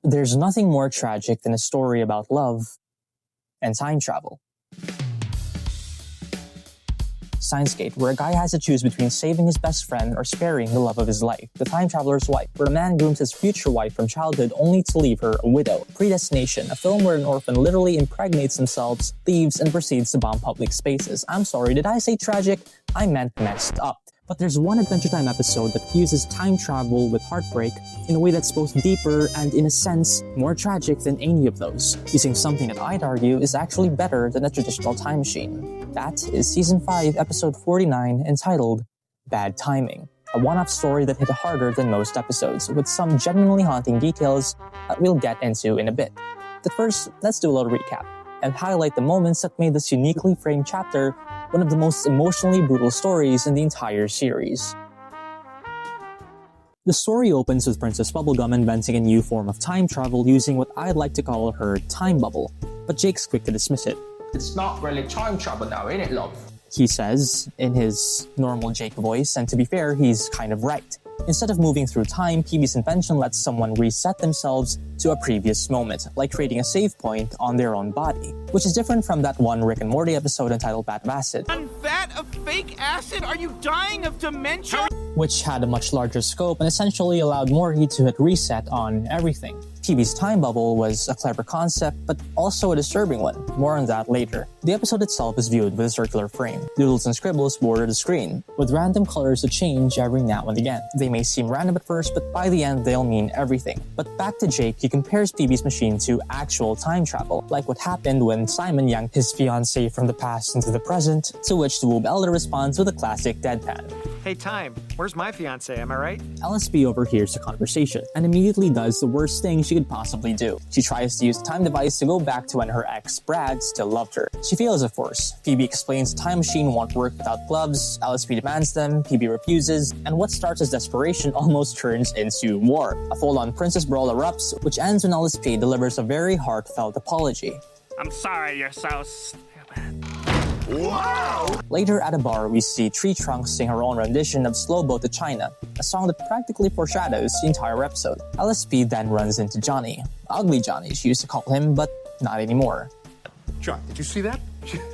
There's nothing more tragic than a story about love and time travel. Steins, where a guy has to choose between saving his best friend or sparing the love of his life. The Time Traveler's Wife, where a man grooms his future wife from childhood only to leave her a widow. Predestination, a film where an orphan literally impregnates themselves, leaves, and proceeds to bomb public spaces. I'm sorry, did I say tragic? I meant messed up. But there's one Adventure Time episode that fuses time travel with heartbreak in a way that's both deeper and, in a sense, more tragic than any of those, using something that I'd argue is actually better than a traditional time machine. That is Season 5, Episode 49, entitled Bad Timing, a one-off story that hit harder than most episodes, with some genuinely haunting details that we'll get into in a bit. But first, let's do a little recap, and highlight the moments that made this uniquely framed chapter one of the most emotionally brutal stories in the entire series. The story opens with Princess Bubblegum inventing a new form of time travel using what I'd like to call her time bubble, but Jake's quick to dismiss it. It's not really time travel now, ain't it, love? He says, in his normal Jake voice, and to be fair, he's kind of right. Instead of moving through time, PB's invention lets someone reset themselves to a previous moment, like creating a save point on their own body, which is different from that one Rick and Morty episode entitled Vat of Acid. On vat of fake acid? Are you dying of dementia? Which had a much larger scope and essentially allowed Morty to hit reset on everything. PB's time bubble was a clever concept, but also a disturbing one. More on that later. The episode itself is viewed with a circular frame. Doodles and scribbles border the screen, with random colors that change every now and again. They may seem random at first, but by the end they'll mean everything. But back to Jake, he compares PB's machine to actual time travel, like what happened when Simon yanked his fiancée from the past into the present, to which the Woob Elder responds with a classic deadpan. Hey, Time, where's my fiancé, am I right? LSP overhears the conversation, and immediately does the worst thing she could possibly do. She tries to use the time device to go back to when her ex, Brad, still loved her. She fails, of course. PB explains the time machine won't work without gloves, LSP demands them, PB refuses, and what starts as desperation almost turns into war. A full-on princess brawl erupts, which ends when LSP delivers a very heartfelt apology. I'm sorry, you're so stupid. Wow! Later at a bar, we see Tree Trunks sing her own rendition of Slow Boat to China, a song that practically foreshadows the entire episode. LSP then runs into Johnny. Ugly Johnny, she used to call him, but not anymore. John, did you see that?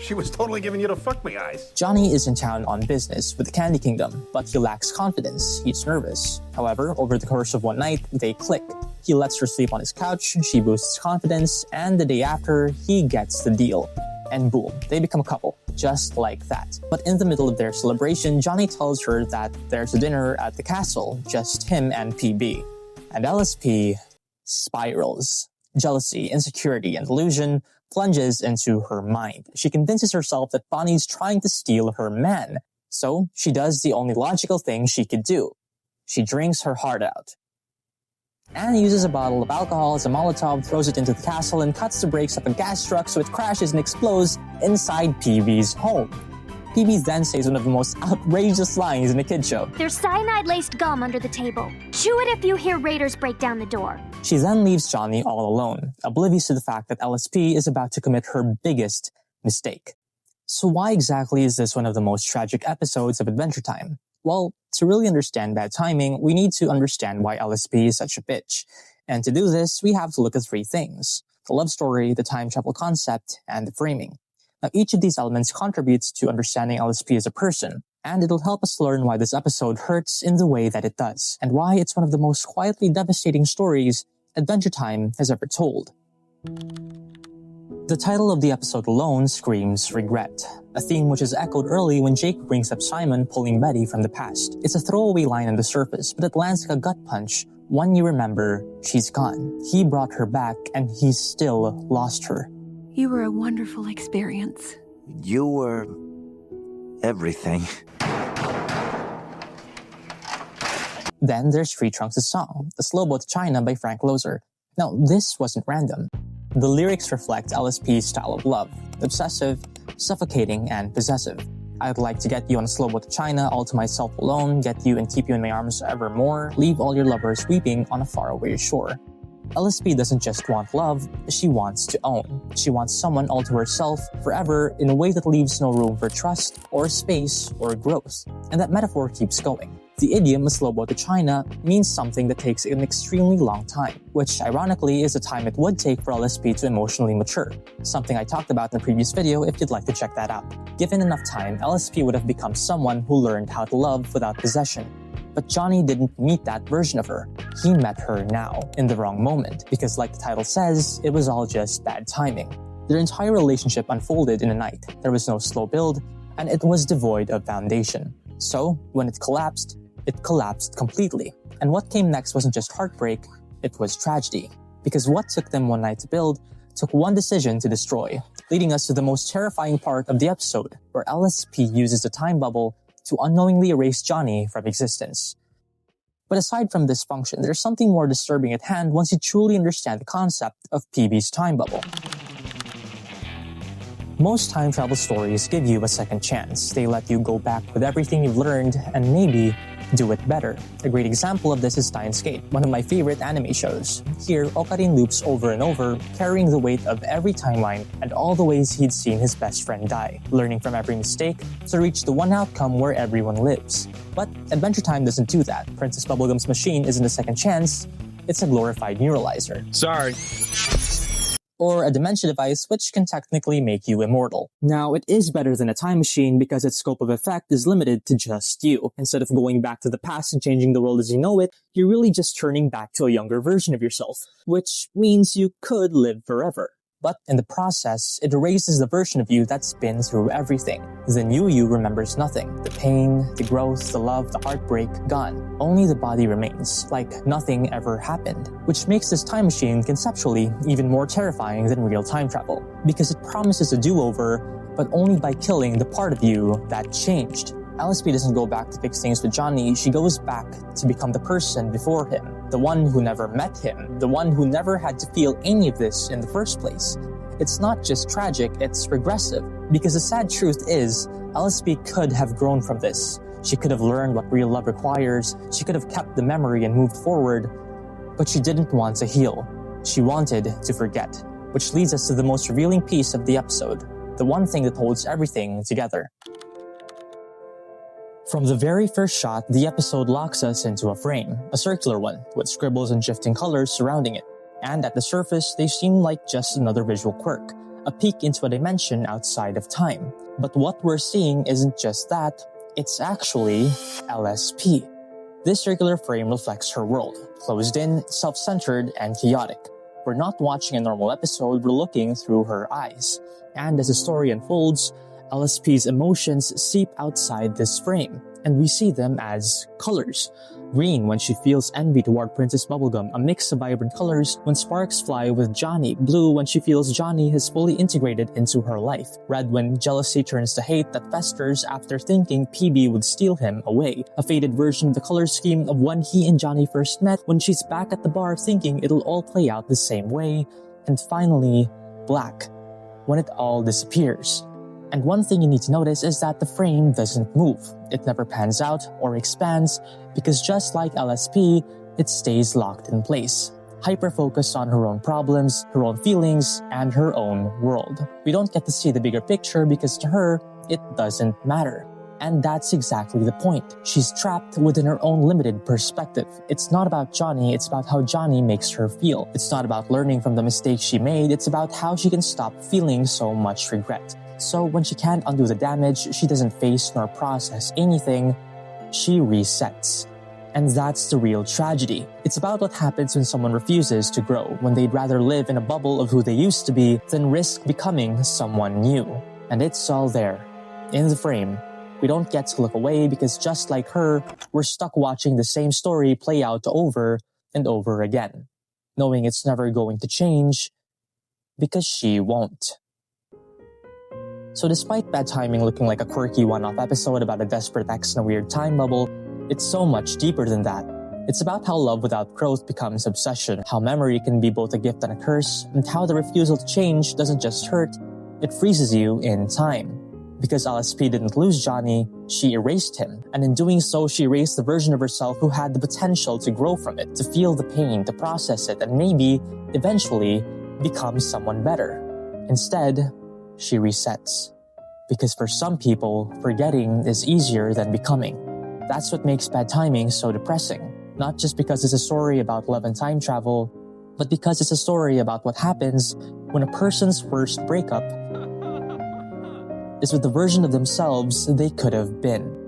She was totally giving you the fuck me eyes. Johnny is in town on business with the Candy Kingdom, but he lacks confidence. He's nervous. However, over the course of one night, they click. He lets her sleep on his couch, she boosts his confidence, and the day after, he gets the deal. And boom, they become a couple, just like that. But in the middle of their celebration, Johnny tells her that there's a dinner at the castle, just him and PB. And LSP spirals. Jealousy, insecurity, and delusion plunges into her mind. She convinces herself that Bonnie's trying to steal her man. So she does the only logical thing she could do. She drinks her heart out. Anne uses a bottle of alcohol as a Molotov, throws it into the castle, and cuts the brakes of a gas truck so it crashes and explodes inside PB's home. PB then says one of the most outrageous lines in a kid show. There's cyanide-laced gum under the table. Chew it if you hear raiders break down the door. She then leaves Johnny all alone, oblivious to the fact that LSP is about to commit her biggest mistake. So why exactly is this one of the most tragic episodes of Adventure Time? Well, to really understand bad timing, we need to understand why LSP is such a bitch. And to do this, we have to look at three things: the love story, the time travel concept, and the framing. Now, each of these elements contributes to understanding LSP as a person, and it'll help us learn why this episode hurts in the way that it does, and why it's one of the most quietly devastating stories Adventure Time has ever told. The title of the episode alone screams regret, a theme which is echoed early when Jake brings up Simon pulling Betty from the past. It's a throwaway line on the surface, but it lands like a gut punch when you remember she's gone. He brought her back, and he still lost her. You were a wonderful experience. You were everything. Then there's Tree Trunks' song, The Slow Boat to China by Frank Loesser. Now, this wasn't random. The lyrics reflect LSP's style of love: obsessive, suffocating, and possessive. I'd like to get you on a slow boat to China, all to myself alone, get you and keep you in my arms evermore, leave all your lovers weeping on a faraway shore. LSP doesn't just want love, she wants to own. She wants someone all to herself, forever, in a way that leaves no room for trust, or space, or growth. And that metaphor keeps going. The idiom "a slow boat to China" means something that takes an extremely long time, which ironically is the time it would take for LSP to emotionally mature, something I talked about in the previous video if you'd like to check that out. Given enough time, LSP would have become someone who learned how to love without possession. But Johnny didn't meet that version of her. He met her now, in the wrong moment, because like the title says, it was all just bad timing. Their entire relationship unfolded in a night. There was no slow build, and it was devoid of foundation. So, when it collapsed completely. And what came next wasn't just heartbreak, it was tragedy. Because what took them one night to build took one decision to destroy, leading us to the most terrifying part of the episode, where LSP uses the time bubble to unknowingly erase Johnny from existence. But aside from this function, there's something more disturbing at hand once you truly understand the concept of PB's time bubble. Most time travel stories give you a second chance. They let you go back with everything you've learned and maybe do it better. A great example of this is Steins, one of my favorite anime shows. Here, Ocarina loops over and over, carrying the weight of every timeline and all the ways he'd seen his best friend die, learning from every mistake to reach the one outcome where everyone lives. But Adventure Time doesn't do that. Princess Bubblegum's machine isn't a second chance, it's a glorified neuralizer. Sorry. Or a dementia device which can technically make you immortal. Now, it is better than a time machine because its scope of effect is limited to just you. Instead of going back to the past and changing the world as you know it, you're really just turning back to a younger version of yourself, which means you could live forever. But in the process, it erases the version of you that's been through everything. The new you remembers nothing. The pain, the growth, the love, the heartbreak, gone. Only the body remains, like nothing ever happened. Which makes this time machine conceptually even more terrifying than real time travel, because it promises a do-over, but only by killing the part of you that changed. LSP doesn't go back to fix things with Johnny, she goes back to become the person before him, the one who never met him, the one who never had to feel any of this in the first place. It's not just tragic, it's regressive, because the sad truth is, LSP could have grown from this. She could have learned what real love requires, she could have kept the memory and moved forward, but she didn't want to heal. She wanted to forget, which leads us to the most revealing piece of the episode, the one thing that holds everything together. From the very first shot, the episode locks us into a frame, a circular one, with scribbles and shifting colors surrounding it. And at the surface, they seem like just another visual quirk, a peek into a dimension outside of time. But what we're seeing isn't just that, it's actually LSP. This circular frame reflects her world, closed in, self-centered, and chaotic. We're not watching a normal episode, we're looking through her eyes. And as the story unfolds, LSP's emotions seep outside this frame, and we see them as colors. Green when she feels envy toward Princess Bubblegum, a mix of vibrant colors when sparks fly with Johnny. Blue when she feels Johnny has fully integrated into her life. Red when jealousy turns to hate that festers after thinking PB would steal him away. A faded version of the color scheme of when he and Johnny first met, when she's back at the bar thinking it'll all play out the same way. And finally, black, when it all disappears. And one thing you need to notice is that the frame doesn't move. It never pans out or expands because just like LSP, it stays locked in place, hyper-focused on her own problems, her own feelings, and her own world. We don't get to see the bigger picture because to her, it doesn't matter. And that's exactly the point. She's trapped within her own limited perspective. It's not about Johnny, it's about how Johnny makes her feel. It's not about learning from the mistakes she made, it's about how she can stop feeling so much regret. So when she can't undo the damage, she doesn't face nor process anything, she resets. And that's the real tragedy. It's about what happens when someone refuses to grow, when they'd rather live in a bubble of who they used to be than risk becoming someone new. And it's all there, in the frame. We don't get to look away because just like her, we're stuck watching the same story play out over and over again, knowing it's never going to change because she won't. So despite Bad Timing looking like a quirky one-off episode about a desperate ex in a weird time bubble, it's so much deeper than that. It's about how love without growth becomes obsession, how memory can be both a gift and a curse, and how the refusal to change doesn't just hurt, it freezes you in time. Because LSP didn't lose Johnny, she erased him, and in doing so, she erased the version of herself who had the potential to grow from it, to feel the pain, to process it, and maybe, eventually, become someone better. Instead, she resets. Because for some people, forgetting is easier than becoming. That's what makes Bad Timing so depressing. Not just because it's a story about love and time travel, but because it's a story about what happens when a person's worst breakup is with the version of themselves they could have been.